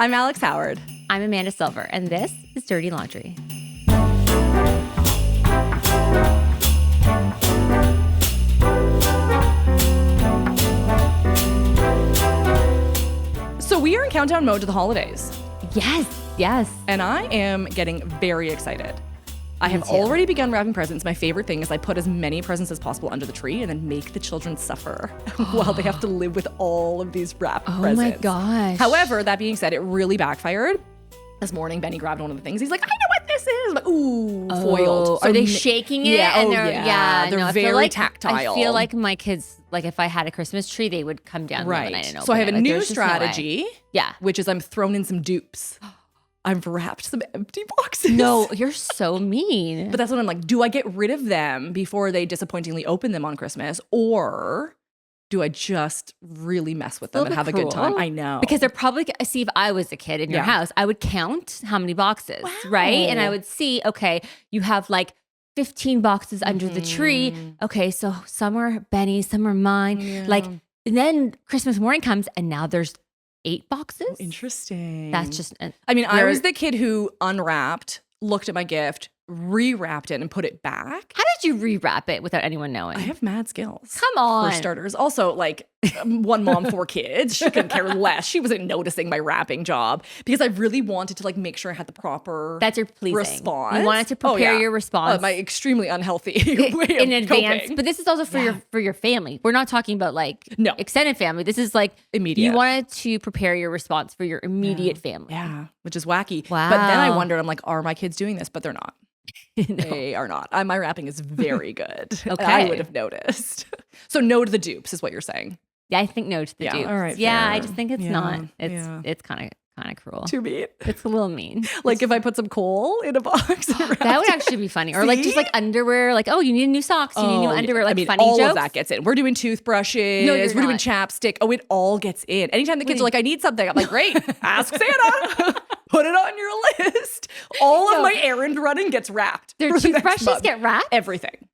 I'm Alex Howard. I'm Amanda Silver, and this is Dirty Laundry. So we are in countdown mode to the holidays. Yes. And I am getting very excited. I have already begun wrapping presents. My favorite thing is I put as many presents as possible under the tree and then make the children suffer while they have to live with all of these wrapped presents. Oh my gosh. However, that being said, it really backfired. This morning, Benny grabbed one of the things. He's like, I know what this is. I'm like, ooh, foiled. Are they shaking it? Yeah, And they're very tactile. I feel like my kids, like if I had a Christmas tree, they would come down the night and open So I have it. a new strategy, Yeah. which is I'm thrown in some dupes. I've wrapped some empty boxes. No, you're so mean. But that's what I'm like, do I get rid of them before they disappointingly open them on Christmas? Or do I just really mess with them and have a good time? I know. Because they're probably, see, if I was a kid in your house, I would count how many boxes, right? And I would see, okay, you have like 15 boxes under the tree. Okay, so some are Benny's, some are mine. Yeah. Like, and then Christmas morning comes and now there's 8 boxes. Oh, interesting. That's just, I mean, I was the kid who unwrapped, looked at my gift, rewrapped it and put it back. How did you rewrap it without anyone knowing? I have mad skills. Come on. For starters. Also, like, one mom, 4 kids. She couldn't care less. She wasn't noticing my wrapping job because I really wanted to like make sure I had the proper That's your pleasing response. You wanted to prepare your response. My extremely unhealthy way in of advance. coping. But this is also for your family. We're not talking about like extended family. This is like immediate. You wanted to prepare your responce for your immediate family. Yeah, which is wacky. Wow. But then I wondered, I'm like, are my kids doing this? But they're not. No. They are not. My wrapping is very good. Okay. I would have noticed. So no to the dupes is what you're saying. Yeah, I think no to the dupes. All right. Yeah, fair. I just think it's Yeah, not. yeah. It's kind of cruel. Too mean. It's a little mean. Like if I put some coal in a box. And That would actually be funny. Or like just like underwear. Like, oh, you need new socks. You need new underwear. Like I mean, funny all jokes. of that gets in. We're doing toothbrushes. No, you're we're doing not. chapstick. Oh, it all gets in. Anytime the kids are like, I need something, I'm like, great. Ask Santa. Put it on your list. All of my errand running gets wrapped. Their for the next toothbrushes month. get wrapped? Everything.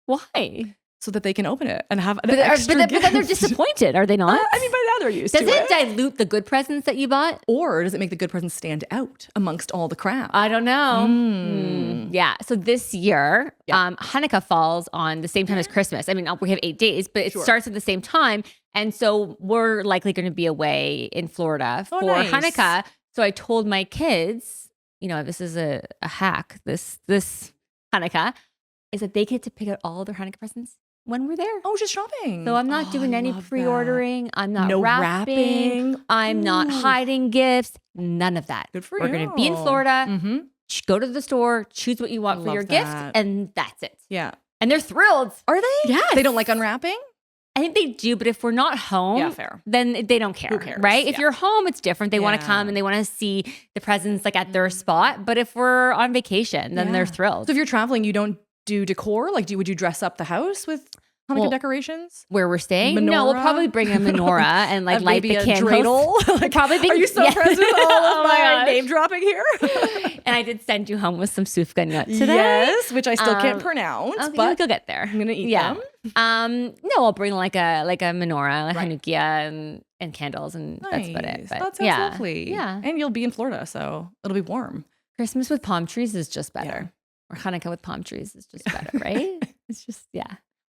Why? So that they can open it and have an But extra then they're gift. disappointed, are they not? I mean, by now they're used Does to it. it dilute the good presents that you bought? Or does it make the good presents stand out amongst all the crap? I don't know. Yeah. So this year, Hanukkah falls on the same time as Christmas. I mean, we have 8 days, but it starts at the same time. And so we're likely going to be away in Florida for nice. Hanukkah. So I told my kids, you know, this is a hack, this Hanukkah, is that they get to pick out all their Hanukkah presents when we're there. Oh, just shopping. So I'm not doing any pre-ordering. I'm not No wrapping. I'm not hiding gifts. None of that. Good for We're going to be in Florida. Mm-hmm. Go to the store, choose what you want for Love your that. gift, and that's it. Yeah. And they're thrilled. Are they? Yes. They don't like unwrapping? I think they do, but if we're not home, fair. then they don't care. Who cares? Right? If Yeah. you're home, it's different. They want to come and they want to see the presents like at their spot. But if we're on vacation, then they're thrilled. So if you're traveling, you don't do decor? Like, would you dress up the house with Hanukkah decorations? Where we're staying? No, we'll probably bring a menorah and like light the candles. Dreidel? Like, probably are you so present with all of my gosh. name dropping here? And I did send you home with some sufga nut today. Yes, which I still can't pronounce, Okay, but you'll get there. I'm gonna eat them. No, I'll bring like a menorah, like Hanukkah and candles, and that's about it. But that sounds lovely. Yeah, and you'll be in Florida, so it'll be warm. Christmas with palm trees is just better, or Hanukkah with palm trees is just better, right? It's just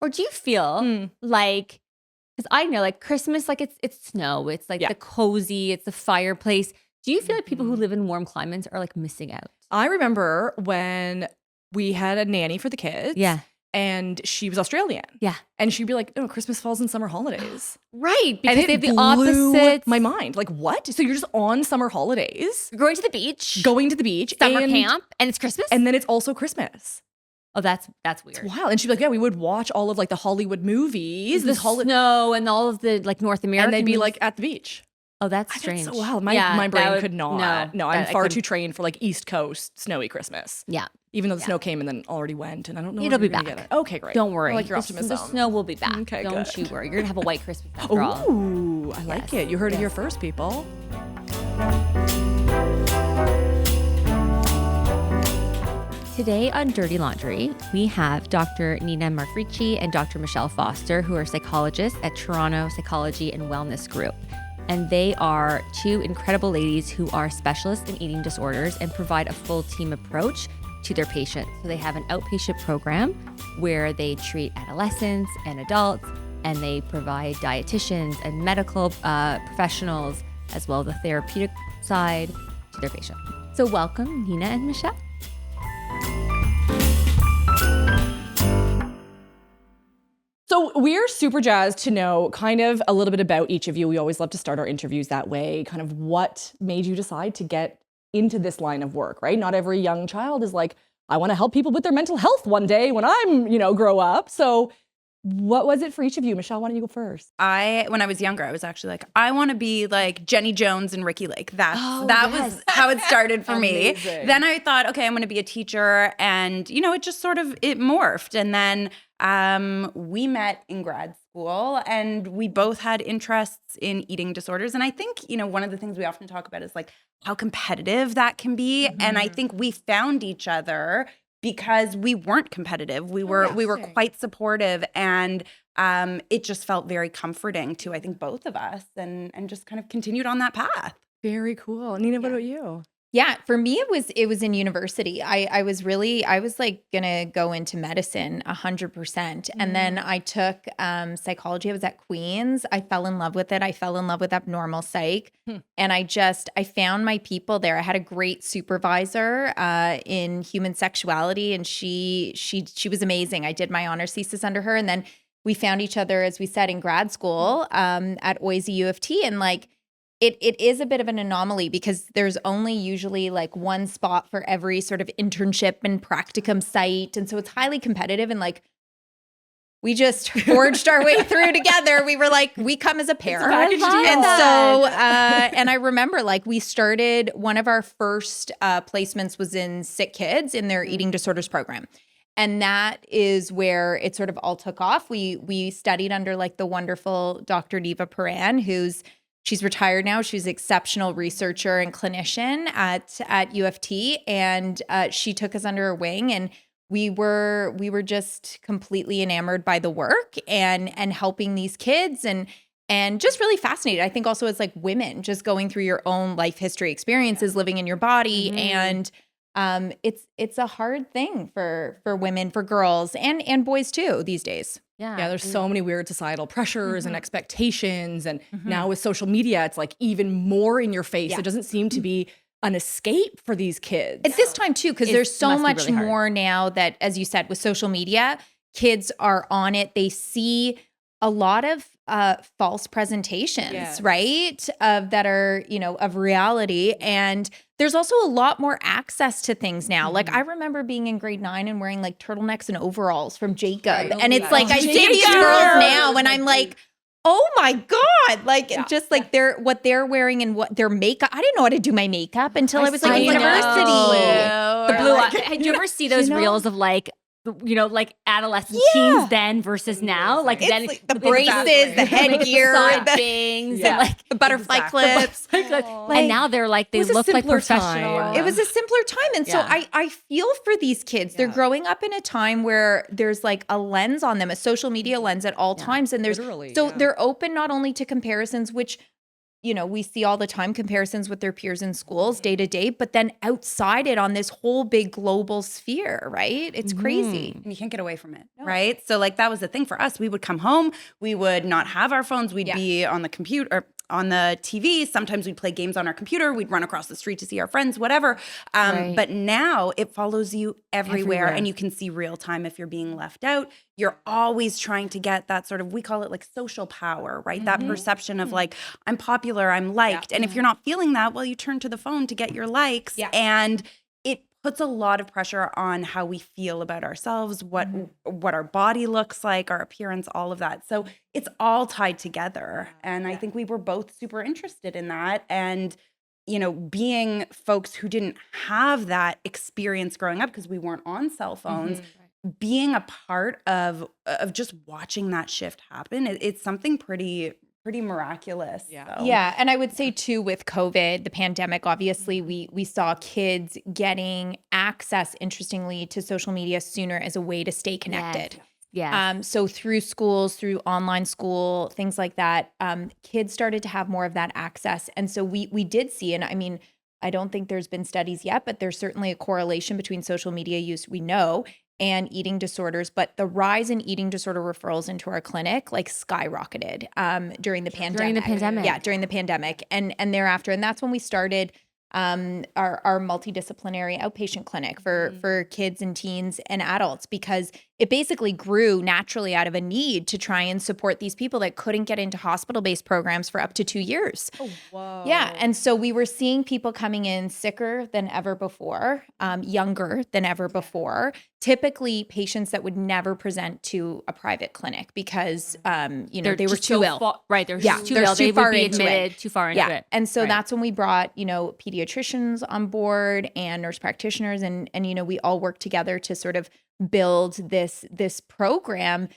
Or do you feel like? Because I know, like Christmas, like it's snow, it's like the cozy, it's the fireplace. Do you feel like people who live in warm climates are like missing out? I remember when we had a nanny for the kids. Yeah. And she was Australian. Yeah. And she'd be like, oh, Christmas falls in summer holidays. Right. Because and they have the blew opposites. my mind. Like, what? So you're just on summer holidays. You're going to the beach. Summer camp. And it's Christmas. And then it's also Christmas. Oh, that's weird. Wow. And she'd be like, yeah, we would watch all of like the Hollywood movies. The snow and all of the like North American. And they'd be movies. like at the beach. Oh, that's strange. So, wow, my brain could not. No, I'm I far too trained for like East Coast snowy Christmas. Yeah. Even though the snow came and then already went, and I don't know. It'll if be you're gonna back. Get it. Okay, great. Don't worry. I like your The optimism. snow will be back. Okay, don't good. you worry. You're gonna have a white Christmas after all. Ooh, I like it. You heard it here first, people. Today on Dirty Laundry, we have Dr. Nina Mafrici and Dr. Michele Foster, who are psychologists at Toronto Psychology and Wellness Group. And they are two incredible ladies who are specialists in eating disorders and provide a full team approach to their patients. So they have an outpatient program where they treat adolescents and adults, and they provide dietitians and medical professionals, as well as the therapeutic side to their patients. So welcome, Nina and Michele. So we're super jazzed to know kind of a little bit about each of you. We always love to start our interviews that way, kind of what made you decide to get into this line of work, right? Not every young child is like, I want to help people with their mental health one day when I'm, grow up. So what was it for each of you? Michele, why don't you go first? When I was younger, I was actually like, I want to be like Jenny Jones and Ricky Lake. That was how it started for me. Then I thought, okay, I'm going to be a teacher. And, it just it morphed. And then we met in grad school and we both had interests in eating disorders. And I think, one of the things we often talk about is like how competitive that can be. Mm-hmm. And I think we found each other because we weren't competitive. We were quite supportive, and it just felt very comforting to, I think, both of us, and just kind of continued on that path. Very cool. Nina, what about you? Yeah, for me, it was in university. I was like gonna go into medicine 100%. And then I took psychology. I was at Queen's. I fell in love with it. I fell in love with abnormal psych. And I found my people there. I had a great supervisor in human sexuality, and she was amazing. I did my honors thesis under her. And then we found each other, as we said, in grad school at Oise U of T. And like, It is a bit of an anomaly because there's only usually like one spot for every sort of internship and practicum site. And so it's highly competitive, and like we just forged our way through together. We were like, we come as a pair. And so, and I remember like we started, one of our first placements was in sick kids in their eating disorders program. And that is where it sort of all took off. We studied under like the wonderful Dr. Neva Paran, she's retired now. She's an exceptional researcher and clinician at U of T, and she took us under her wing, and we were just completely enamored by the work and helping these kids and just really fascinated. I think also as like women, just going through your own life history experiences, living in your body, and it's a hard thing for women, for girls, and boys too these days. Yeah, there's so many weird societal pressures and expectations. And now with social media, it's like even more in your face. It doesn't seem to be an escape for these kids. At this time too, because there's so much really more now that, as you said, with social media, kids are on it. They see a lot of false presentations, right? That are, of reality. And there's also a lot more access to things now. Like I remember being in grade 9 and wearing like turtlenecks and overalls from Jacob. And it's like, I see these girls now and I'm like, oh my God. Like just like what they're wearing and what their makeup. I didn't know how to do my makeup until I was like in university. The blue eye. Did you ever see those reels of like, like adolescent teens then versus now, like then like the braces, the headgear, the things, and like the butterfly clips. And now they're like, they look like professional. It was a simpler time. And so I feel for these kids. They're growing up in a time where there's like a lens on them, a social media lens at all times. And they're open not only to comparisons, which we see all the time, comparisons with their peers in schools day to day, but then outside it on this whole big global sphere, right? It's crazy. And you can't get away from it, right? So like that was the thing for us. We would come home, we would not have our phones, we'd be on the computer or on the TV. Sometimes we'd play games on our computer, we'd run across the street to see our friends, whatever. But now it follows you everywhere and you can see real time if you're being left out. You're always trying to get that sort of, we call it like social power, right? That perception of like, I'm popular, I'm liked. And if you're not feeling that, well, you turn to the phone to get your likes. And it puts a lot of pressure on how we feel about ourselves, what our body looks like, our appearance, all of that. So it's all tied together. And I think we were both super interested in that. And, being folks who didn't have that experience growing up because we weren't on cell phones, being a part of just watching that shift happen, it's something pretty miraculous. Yeah. And I would say too, with COVID, the pandemic, obviously we saw kids getting access, interestingly, to social media sooner as a way to stay connected. Yeah. So through schools, through online school, things like that, kids started to have more of that access. And so we did see, and I mean, I don't think there's been studies yet, but there's certainly a correlation between social media use, we know, and eating disorders. But the rise in eating disorder referrals into our clinic like skyrocketed during the pandemic. During the pandemic. Yeah, during the pandemic and thereafter. And that's when we started our multidisciplinary outpatient clinic for kids and teens and adults, because it basically grew naturally out of a need to try and support these people that couldn't get into hospital-based programs for up to 2 years. Oh, whoa. Yeah. And so we were seeing people coming in sicker than ever before, younger than ever before, typically patients that would never present to a private clinic because, they were too ill. Right. They're Yeah, too they're ill. too They far would be into it. admitted too far into it. And so Right. that's when we brought, pediatricians on board and nurse practitioners and we all worked together to sort of build this program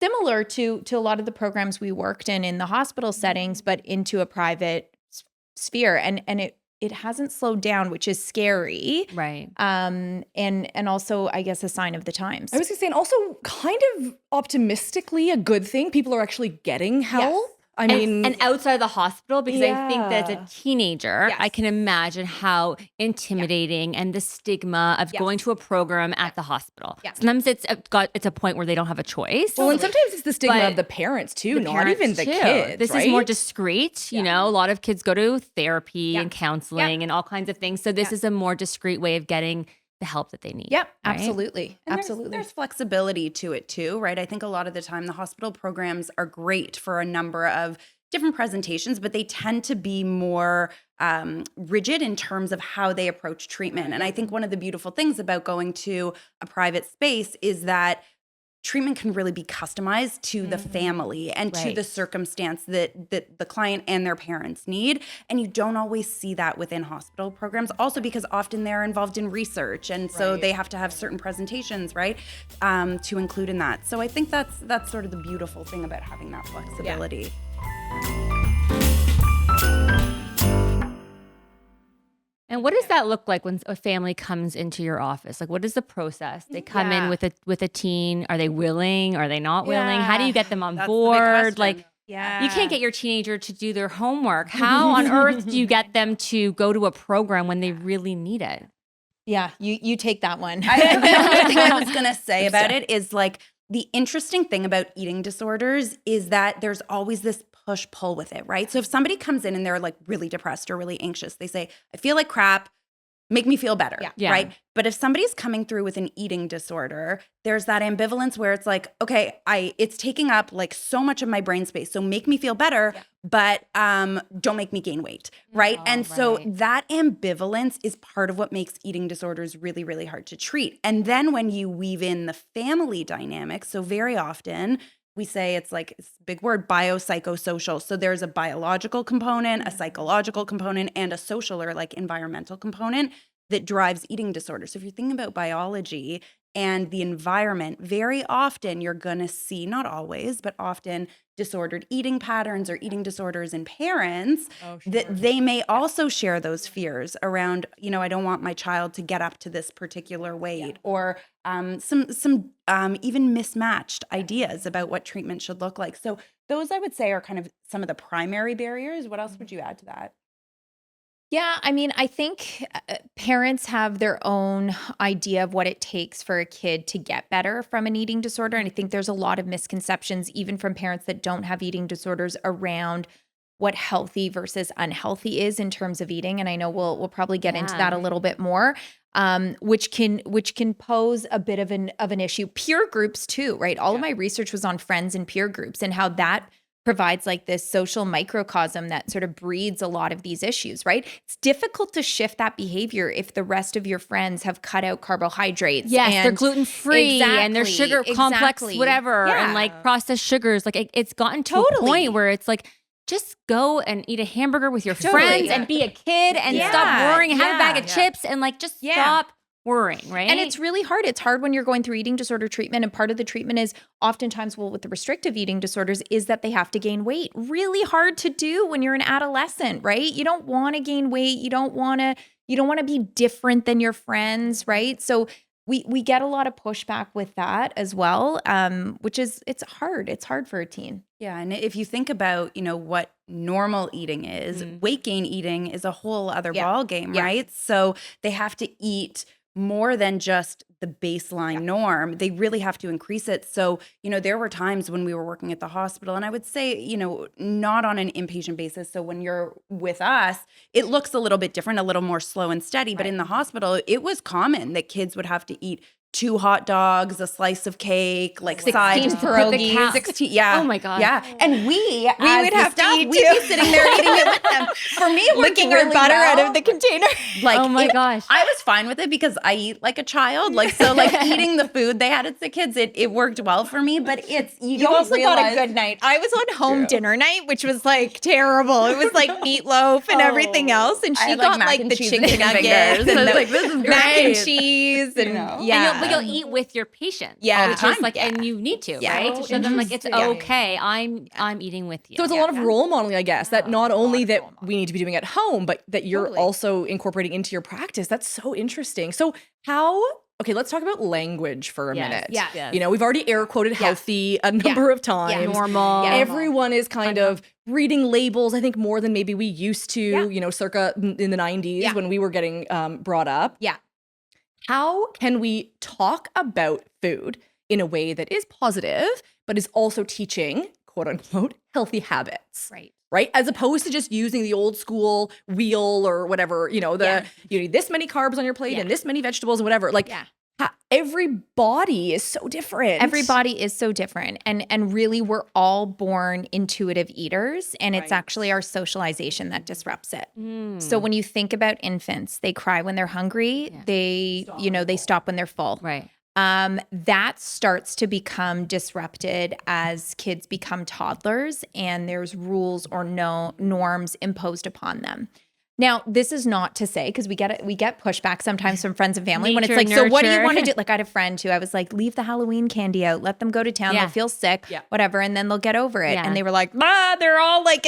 similar to a lot of the programs we worked in the hospital settings, but into a private sphere. And it hasn't slowed down, which is scary. Right. And also, I guess, a sign of the times. I was going to say, and also kind of optimistically a good thing. People are actually getting help. I mean, and outside of the hospital, because I think that as Yeah. a teenager, Yes. I can imagine how intimidating and the stigma of going to a program at the hospital. Yes. Sometimes it's a point where they don't have a choice. well, and sometimes it's the stigma But of the parents too, The not parents even the too. kids. This right? is more discreet. You know, a lot of kids go to therapy Yeah. and counseling and all kinds of things. So this is a more discreet way of getting the help that they need. Yep, right? absolutely. And Absolutely. There's flexibility to it too, right? I think a lot of the time the hospital programs are great for a number of different presentations, but they tend to be more rigid in terms of how they approach treatment. And I think one of the beautiful things about going to a private space is that treatment can really be customized to the family and to Right. the circumstance that the client and their parents need. And you don't always see that within hospital programs, also because often they're involved in research. And so they have to have certain presentations, right, to include in that. So I think that's sort of the beautiful thing about having that flexibility. And what does that look like when a family comes into your office? Like, what is the process? They come in with a teen. Are they willing? Are they not willing? How do you get them on That's the big board? question. Like, Yeah. you can't get your teenager to do their homework. How on earth do you get them to go to a program when they really need it? Yeah, you take that one. The other thing I was going to say about it is like the interesting thing about eating disorders is that there's always this push-pull with it, right? So if somebody comes in and they're like really depressed or really anxious, they say, I feel like crap, make me feel better, Yeah. right? But if somebody's coming through with an eating disorder, there's that ambivalence where it's like, okay, it's taking up like so much of my brain space, so make me feel better, but don't make me gain weight, right? And so that ambivalence is part of what makes eating disorders really, really hard to treat. And then when you weave in the family dynamic, so very often we say it's a big word, biopsychosocial. So there's a biological component, a psychological component, and a social or like environmental component that drives eating disorders. So if you're thinking about biology and the environment, very often you're going to see, not always, but often disordered eating patterns or eating disorders in parents that they may also share those fears around, I don't want my child to get up to this particular weight or some even mismatched ideas about what treatment should look like. So those I would say are kind of some of the primary barriers. What else would you add to that? Yeah, I mean, I think parents have their own idea of what it takes for a kid to get better from an eating disorder. And I think there's a lot of misconceptions, even from parents that don't have eating disorders, around what healthy versus unhealthy is in terms of eating. And I know we'll probably get into that a little bit more, which can pose a bit of an issue. Peer groups too, right? All of my research was on friends and peer groups and how that provides like this social microcosm that sort of breeds a lot of these issues, right? It's difficult to shift that behavior if the rest of your friends have cut out carbohydrates. Yes, and they're gluten-free and they're sugar complex, whatever, and like processed sugars. Like it's gotten to a point where it's like, just go and eat a hamburger with your friends and be a kid and stop worrying, have a bag of chips and like just stop worrying, right? And it's really hard. It's hard when you're going through eating disorder treatment. And part of the treatment is oftentimes, with the restrictive eating disorders, is that they have to gain weight. Really hard to do when you're an adolescent, right? You don't want to gain weight. You don't want to be different than your friends, right? So we get a lot of pushback with that as well, which is, it's hard. It's hard for a teen. Yeah, and if you think about, what normal eating is, weight gain eating is a whole other ball game, right? So they have to eat more than just the baseline norm. They really have to increase it. So, there were times when we were working at the hospital, and I would say, not on an inpatient basis. So when you're with us, it looks a little bit different, a little more slow and steady. But in the hospital, it was common that kids would have to eat 2 hot dogs, a slice of cake, like 16 pierogies. 16, yeah. Oh my God. Yeah. And we would have to eat we'd too. be sitting there eating it with them. For me, it worked Licking our really butter well. out of the container. Like, Oh my gosh. I was fine with it because I eat like a child. Like, so like eating the food they had as the kids, it worked well for me. But you You don't also got a realize- good night. I was on home dinner night, which was like terrible. It was like meatloaf and everything else. And I she had, like, got mac like and the cheese chicken and chicken nuggets fingers. and I was the like, this is mac and great. cheese. And know? But you'll eat with your patient. Yeah. All All the the time. time. Like, and you need to, Yeah. right? To show them like it's Yeah. okay. I'm eating with you. So it's a lot of role modeling, I guess, that not only that we need to be doing at home, but that you're also incorporating into your practice. That's so interesting. So okay, let's talk about language for a minute. Yes. We've already air quoted healthy a number of times. Normal. Everyone is kind of reading labels, I think, more than maybe we used to, circa in the 90s when we were getting brought up. Yeah. How can we talk about food in a way that is positive, but is also teaching, quote unquote, healthy habits? Right? As opposed to just using the old school wheel or whatever, you need this many carbs on your plate and this many vegetables and whatever. Like, every body is so different. Every body is so different. And really, we're all born intuitive eaters. And it's actually our socialization that disrupts it. So when you think about infants, they cry when they're hungry. They stop when they're full. Right. That starts to become disrupted as kids become toddlers and there's rules or norms imposed upon them. Now, this is not to say, because we get pushback sometimes from friends and family when it's like, so what do you want to do? Like, I had a friend who I was like, leave the Halloween candy out, let them go to town, they'll feel sick, whatever, and then they'll get over it. And they were like, Ma, they're all like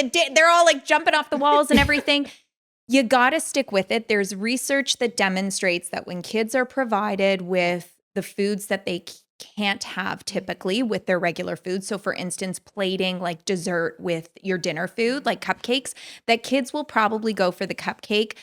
jumping off the walls and everything. You got to stick with it. There's research that demonstrates that when kids are provided with the foods that they can't have typically with their regular food. So for instance, plating like dessert with your dinner food, like cupcakes, that kids will probably go for the cupcake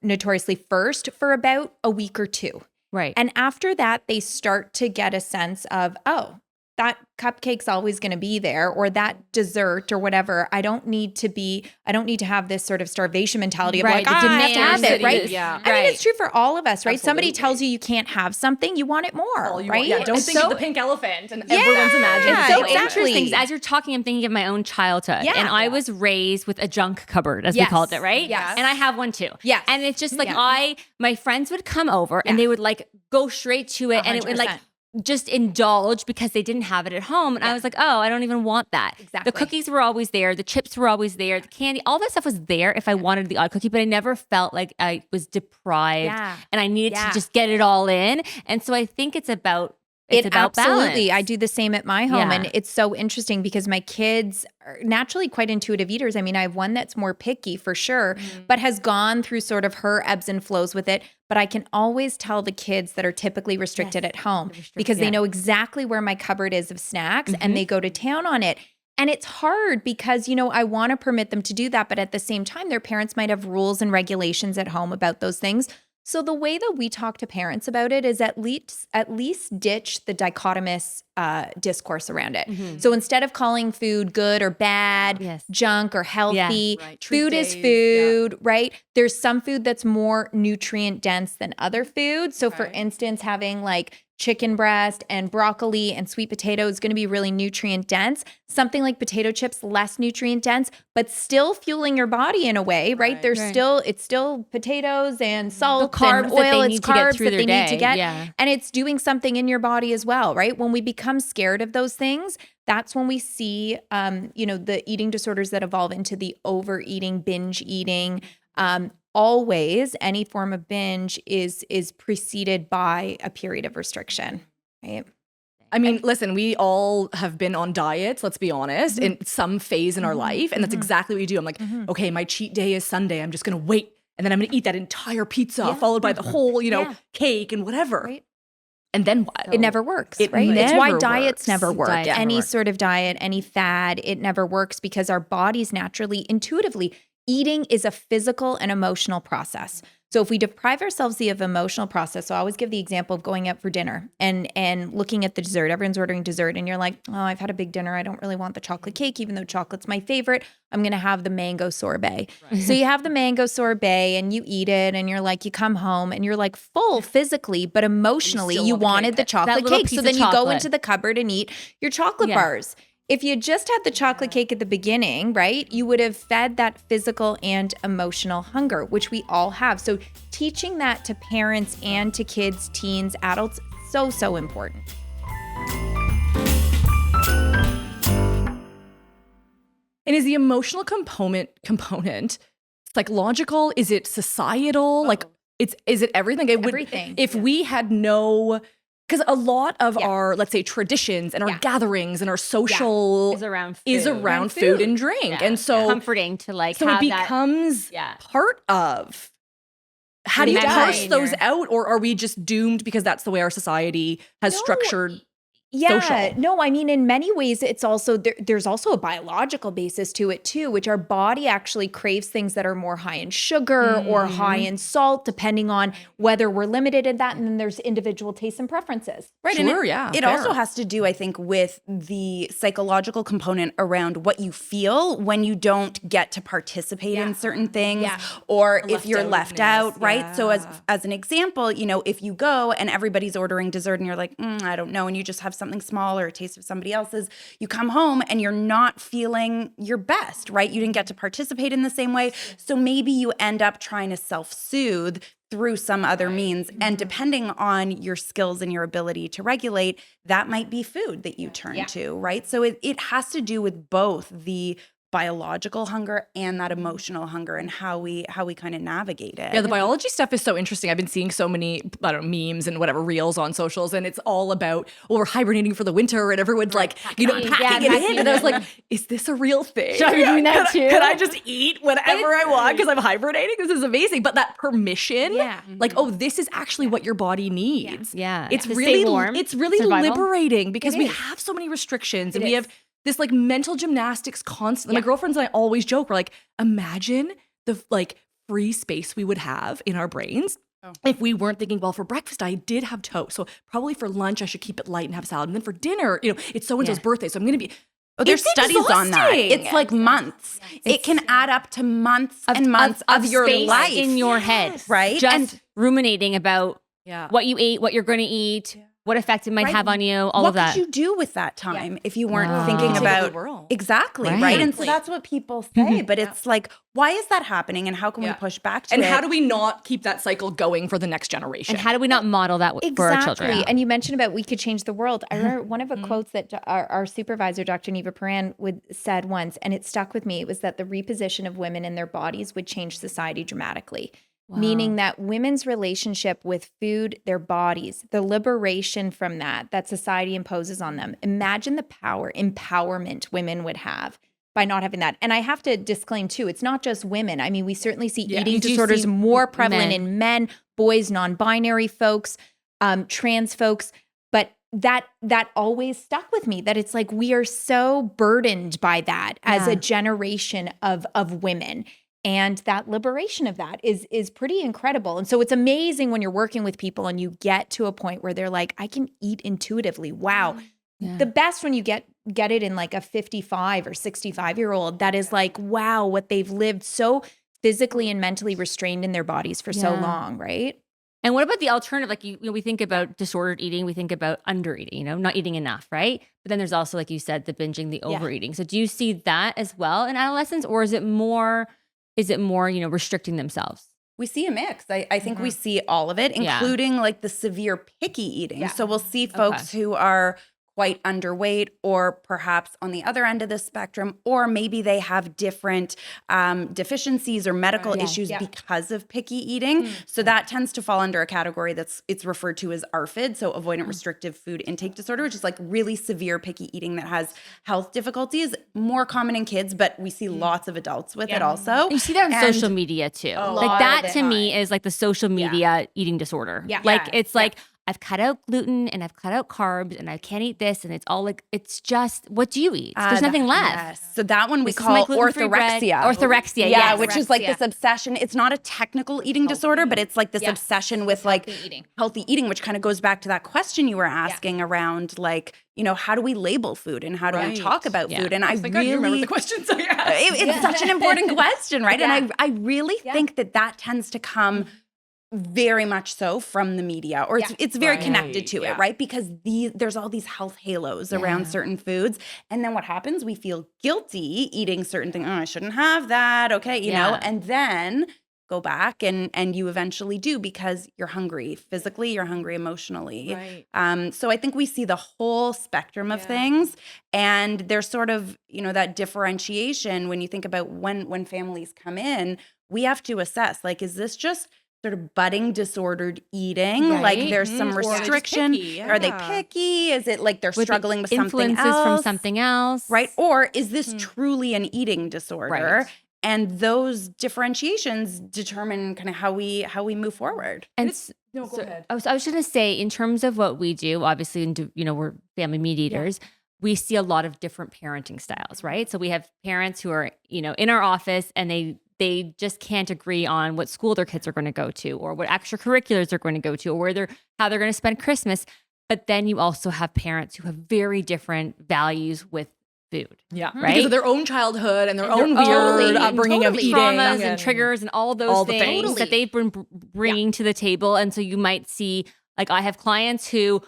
notoriously first for about a week or 2. Right. And after that, they start to get a sense of, oh, that cupcake's always going to be there, or that dessert or whatever. I don't need to have this sort of starvation mentality of like, I didn't have to have it, right? Yeah. I mean, it's true for all of us, right? Somebody tells you can't have something, you want it more, right? Don't think of the pink elephant and everyone's imagining. It's so exactly. interesting. As you're talking, I'm thinking of my own childhood. Yeah. And I was raised with a junk cupboard, as we called it, right? Yes. And I have one too. Yes. And it's just like my friends would come over and they would like go straight to it, and it would like just indulge because they didn't have it at home. And I was like, oh, I don't even want that. Exactly. The cookies were always there. The chips were always there. The candy, all that stuff was there if I wanted the odd cookie, but I never felt like I was deprived and I needed to just get it all in. And so I think it's about absolutely. balance. I do the same at my home. And it's so interesting because my kids are naturally quite intuitive eaters. I mean, I have one that's more picky for sure, but has gone through sort of her ebbs and flows with it. But I can always tell the kids that are typically restricted at home because they know exactly where my cupboard is of snacks and they go to town on it. And it's hard because, I want to permit them to do that. But at the same time, their parents might have rules and regulations at home about those things. So the way that we talk to parents about it is at least ditch the dichotomous discourse around it. So instead of calling food good or bad, junk or healthy, food is food, right? There's some food that's more nutrient dense than other food. So for instance, having like chicken breast and broccoli and sweet potato is going to be really nutrient dense. Something like potato chips, less nutrient dense, but still fueling your body in a way, right? It's still potatoes and salt carbs and oil. that they It's need to get carbs through that their they need to day. get. Yeah. And it's doing something in your body as well, right? When we become scared of those things, that's when we see, the eating disorders that evolve into the overeating, binge eating. Always, any form of binge is preceded by a period of restriction, right? I mean, listen, we all have been on diets, let's be honest, in some phase in our life. And that's exactly what we do. I'm like, okay, my cheat day is Sunday. I'm just going to wait and then I'm going to eat that entire pizza followed by the whole, cake and whatever. Right. And then what? It never works, It right? It's never why works. diets never work. Diets never Any work. sort of diet, any fad, it never works because our bodies naturally, intuitively, eating is a physical and emotional process. So if we deprive ourselves of emotional process, so I always give the example of going out for dinner and looking at the dessert. Everyone's ordering dessert and you're like, oh, I've had a big dinner. I don't really want the chocolate cake, even though chocolate's my favorite. I'm going to have the mango sorbet. Right. So you have the mango sorbet and you eat it and you're like, you come home and you're like full physically, but emotionally you wanted the chocolate cake. So then you go into the cupboard and eat your chocolate bars. If you just had the chocolate cake at the beginning, right, you would have fed that physical and emotional hunger, which we all have. So teaching that to parents and to kids, teens, adults, so important. And is the emotional component psychological? Is it societal? Like, is it everything? Everything. If we had no... Because a lot of our, let's say, traditions and our gatherings and our social is around food and drink. Yeah. And so comforting to like so have it becomes part of. How do you parse those out? Or are we just doomed because that's the way our society has structured social? No, I mean, in many ways, it's also, there's also a biological basis to it too, which our body actually craves things that are more high in sugar or high in salt, depending on whether we're limited in that. And then there's individual tastes and preferences. Right. Sure, and it also has to do, I think, with the psychological component around what you feel when you don't get to participate in certain things or if you're left out, right? So as an example, if you go and everybody's ordering dessert and you're like, I don't know, and you just have something small or a taste of somebody else's, you come home and you're not feeling your best, right? You didn't get to participate in the same way. So maybe you end up trying to self-soothe through some other means. And depending on your skills and your ability to regulate, that might be food that you turn to, right? So it has to do with both the biological hunger and that emotional hunger and how we kind of navigate it. Yeah, the biology stuff is so interesting. I've been seeing so many, memes and whatever reels on socials, and it's all about, we're hibernating for the winter, and everyone's like, packing it in. And I was like, is this a real thing? Should I be doing that too? Can I just eat whenever I want because I'm hibernating? This is amazing. But that permission, this is actually what your body needs. Yeah. It's to really stay warm, it's really survival. Liberating because we have so many restrictions and we have this like mental gymnastics constantly. My girlfriends and I always joke, we're like, imagine the like free space we would have in our brains if we weren't thinking, well, for breakfast I did have toast, so probably for lunch I should keep it light and have salad, and then for dinner, it's so-and-so's birthday, so I'm gonna be there's studies on that. It's like months. It can add up to months and months of your life in your head, right? Just ruminating about what you ate, what you're going to eat, what effect it might have on you, all of that. What could you do with that time if you weren't thinking about the world? Exactly, right? And so that's what people say, but it's like, why is that happening, and how can we push back to it? And how do we not keep that cycle going for the next generation? And how do we not model that for our children? And you mentioned about we could change the world. I remember one of the quotes that our supervisor, Dr. Neva Paran, said once, and it stuck with me. It was that the reposition of women in their bodies would change society dramatically. Wow. Meaning that women's relationship with food, their bodies, the liberation from that society imposes on them. Imagine the empowerment women would have by not having that. And I have to disclaim too, it's not just women. I mean, we certainly see eating disorders more prevalent in men, boys, non-binary folks, trans folks. But that always stuck with me, that it's like we are so burdened by that as a generation of women. And that liberation of that is pretty incredible. And so it's amazing when you're working with people and you get to a point where they're like, I can eat intuitively. Wow. Yeah. The best when you get it in like a 55 or 65-year-old that is like, wow, what they've lived so physically and mentally restrained in their bodies for so long, right? And what about the alternative? Like we think about disordered eating, we think about under eating, not eating enough, right? But then there's also, like you said, the binging, the overeating. So do you see that as well in adolescents, or is it more restricting themselves? We see a mix. I think we see all of it, including like the severe picky eating. Yeah. So we'll see folks who are quite underweight, or perhaps on the other end of the spectrum, or maybe they have different deficiencies or medical issues because of picky eating. So that tends to fall under a category it's referred to as ARFID, so avoidant restrictive food intake disorder, which is like really severe picky eating that has health difficulties, more common in kids, but we see lots of adults with it also. You see that on social media too. Like that to me is like the social media eating disorder. Yeah. Like it's like, I've cut out gluten and I've cut out carbs and I can't eat this, and it's all like, it's just, what do you eat? There's nothing left. Yes. So that one we This is my call gluten-free bread. orthorexia. Orthorexia, Yeah, yes. which is like this obsession. It's not a technical eating disorder, but it's like this obsession with like healthy eating, which kind of goes back to that question you were asking around like, you know, how do we label food and how do we talk about food? And I really remember the questions I asked. It's such an important question, right? And I really think that tends to come very much so from the media, or it's very connected to it, right? Because there's all these health halos around certain foods. And then what happens? We feel guilty eating certain things. Oh, I shouldn't have that. Okay. You know, and then go back and you eventually do because you're hungry physically, you're hungry emotionally. Right. So I think we see the whole spectrum of things, and there's sort of, you know, that differentiation when you think about when families come in, we have to assess, like, is this just sort of budding disordered eating? Like there's some restriction. Are they picky? Is it like they're struggling with something influences else? from something else? Right? Or is this truly an eating disorder? Right. And those differentiations determine kind of how we move forward. And No, go ahead. I was just going to say, in terms of what we do, obviously, you know, we're family mediators. We see a lot of different parenting styles, right? So we have parents who are, you know, in our office and they just can't agree on what school their kids are going to go to, or what extracurriculars they're going to go to, or how they're going to spend Christmas. But then you also have parents who have very different values with food. Yeah. Right? Because of their own childhood and their own weird upbringing of eating. Traumas and triggers and all those the things things. that they've been bringing to the table. And so you might see, like, I have clients who,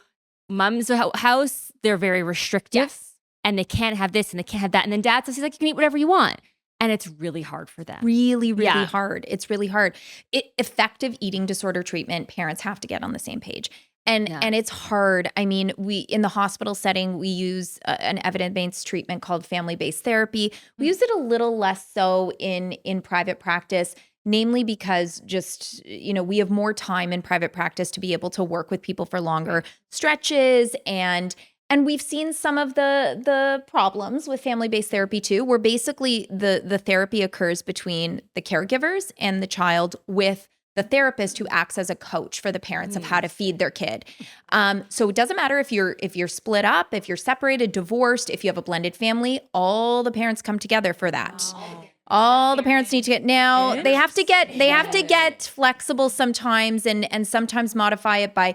mom's house, they're very restrictive and they can't have this and they can't have that. And then dad says, he's like, you can eat whatever you want. And it's really hard for them. Really hard. It's really hard. Effective eating disorder treatment, parents have to get on the same page. And it's hard. I mean, we in the hospital setting, we use an evidence-based treatment called family-based therapy. We use it a little less so in private practice, namely because just, you know, we have more time in private practice to be able to work with people for longer stretches, and we've seen some of the problems with family-based therapy too, where basically the therapy occurs between the caregivers and the child with the therapist who acts as a coach for the parents of how to feed their kid. So it doesn't matter if you're split up, if you're separated, divorced, if you have a blended family, all the parents come together for that. All the parents need to get now. They have to get flexible sometimes, and sometimes modify it by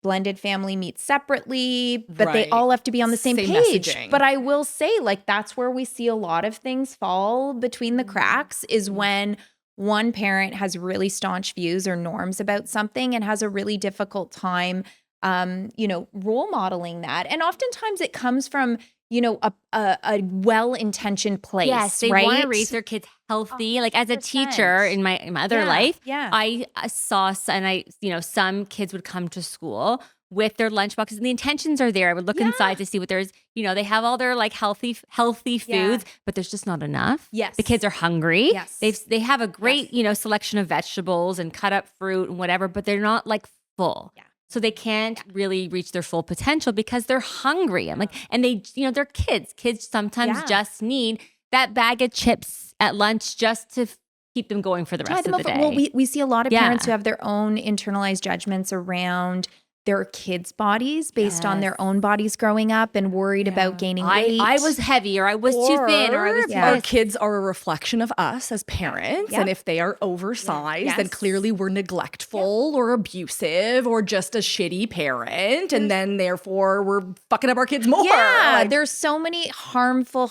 blended family meets separately, but they all have to be on the same page. Messaging. But I will say, like, that's where we see a lot of things fall between the cracks, is when one parent has really staunch views or norms about something and has a really difficult time, role modeling that. And oftentimes it comes from, you know, a well-intentioned place. Yes, they want to raise their kids healthy. Like, as a teacher in my other life, I saw, some kids would come to school with their lunchboxes and the intentions are there. I would look inside to see what there's, you know, they have all their like healthy foods, but there's just not enough. Yes. The kids are hungry. Yes. They have a great, selection of vegetables and cut up fruit and whatever, but they're not like full. Yeah. So they can't really reach their full potential because they're hungry. I'm like, and they, they're kids. Kids sometimes just need that bag of chips at lunch just to keep them going for the rest of the day. Well, we see a lot of parents who have their own internalized judgments around their kids' bodies based on their own bodies growing up and worried about gaining weight. I was heavy, or I was too thin, or I was Our kids are a reflection of us as parents. And if they are oversized, then clearly we're neglectful or abusive or just a shitty parent. And then therefore we're fucking up our kids more. Yeah, there's so many harmful,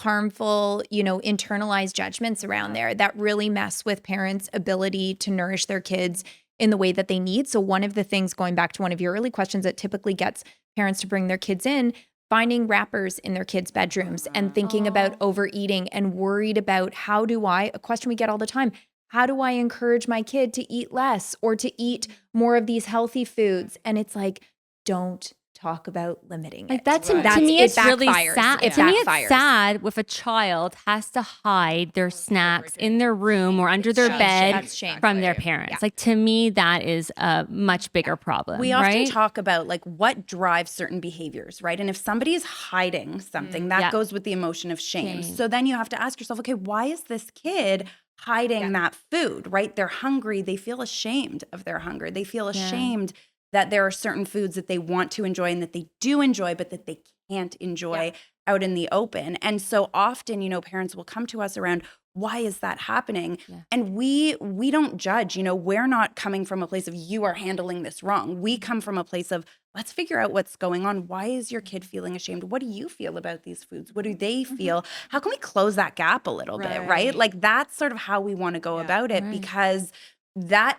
internalized judgments around there that really mess with parents' ability to nourish their kids in the way that they need. So one of the things, going back to one of your early questions, that typically gets parents to bring their kids in, finding wrappers in their kids' bedrooms and thinking about overeating and worried about a question we get all the time, how do I encourage my kid to eat less or to eat more of these healthy foods? And it's like, don't talk about limiting Like it. that to me, It it's really backfires. sad. It To me, it's backfires. sad if a child has to hide their snacks in their room or under their bed That's shame. from their parents. Like to me, that is a much bigger problem. We often right? talk about like what drives certain behaviors, right? And if somebody is hiding something, that Yeah. goes with the emotion of shame. Shame. So then you have to ask yourself, okay, why is this kid hiding that food, right? They're hungry. They feel ashamed of their hunger. They feel ashamed that there are certain foods that they want to enjoy and that they do enjoy, but that they can't enjoy out in the open. And so often, you know, parents will come to us around, why is that happening? Yeah. And we don't judge, you know, we're not coming from a place of you are handling this wrong. We come from a place of let's figure out what's going on. Why is your kid feeling ashamed? What do you feel about these foods? What do they feel? How can we close that gap a little bit, right? Like that's sort of how we want to go about it because that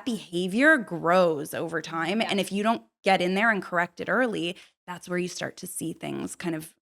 behavior grows over time. And if you don't get in there and correct it early, that's where you start to see things kind of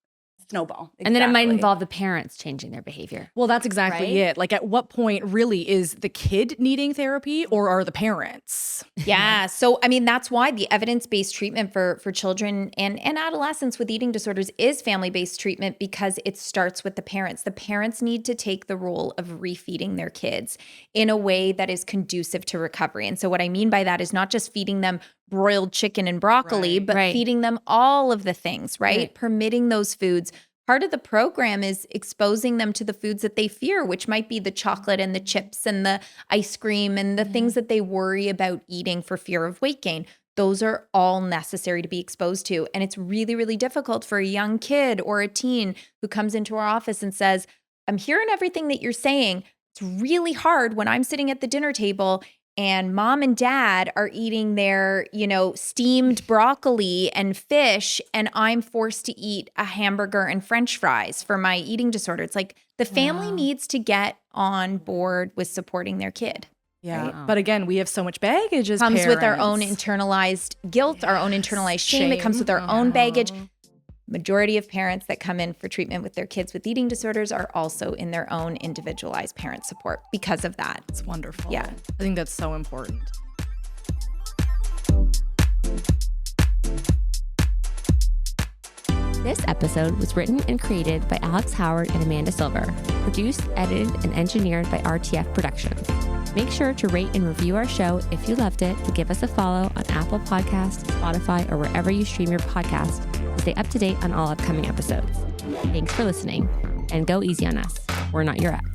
snowball. And then it might Exactly. involve the parents changing their behavior. Well, that's exactly Right? it. Like, at what point really is the kid needing therapy or are the parents? Yeah. So, I mean, that's why the evidence-based treatment for children and adolescents with eating disorders is family-based treatment because it starts with the parents. The parents need to take the role of refeeding their kids in a way that is conducive to recovery. And so what I mean by that is not just feeding them broiled chicken and broccoli, but feeding them all of the things, right? Permitting those foods. Part of the program is exposing them to the foods that they fear, which might be the chocolate and the chips and the ice cream and the things that they worry about eating for fear of weight gain. Those are all necessary to be exposed to. And it's really, really difficult for a young kid or a teen who comes into our office and says, I'm hearing everything that you're saying. It's really hard when I'm sitting at the dinner table and mom and dad are eating their, you know, steamed broccoli and fish, and I'm forced to eat a hamburger and French fries for my eating disorder. It's like the family needs to get on board with supporting their kid. Yeah. Right. But again, we have so much baggage as Comes parents. with our own internalized guilt, our own internalized shame. It comes with our own baggage. Majority of parents that come in for treatment with their kids with eating disorders are also in their own individualized parent support because of that. It's wonderful. Yeah. I think that's so important. This episode was written and created by Alex Howard and Amanda Silver, produced, edited, and engineered by RTF Productions. Make sure to rate and review our show if you loved it, and give us a follow on Apple Podcasts, Spotify, or wherever you stream your podcast to stay up to date on all upcoming episodes. Thanks for listening, and go easy on us. We're not your ex.